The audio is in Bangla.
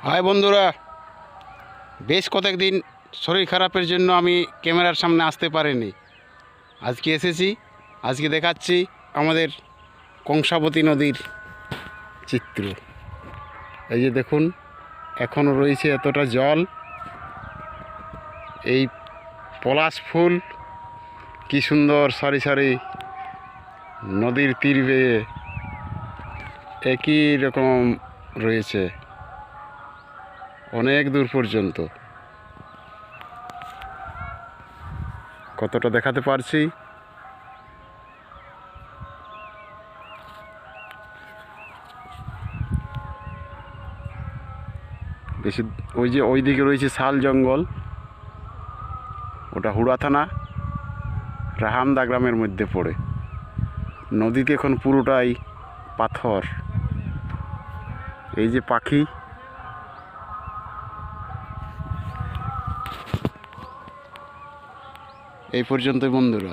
হাই বন্ধুরা, বেশ কয়েকদিন শরীর খারাপের জন্য আমি ক্যামেরার সামনে আসতে পারিনি। আজকে এসেছি। আজকে দেখাচ্ছি আমাদের কংসাবতী নদীর চিত্র। এই যে দেখুন, এখনও রয়েছে এতটা জল। এই পলাশ ফুল কি সুন্দর সারি সারি নদীর তীর বেয়ে একই রকম রয়েছে অনেক দূর পর্যন্ত। কতটা দেখাতে পারছি বেশি। ওই যে ওই দিকে রয়েছে শাল জঙ্গল, ওটা হুড়া থানা রাহামদা গ্রামের মধ্যে পড়ে। নদীতে এখন পুরোটাই পাথর। এই যে পাখি, এই পর্যন্তই বন্ধুরা।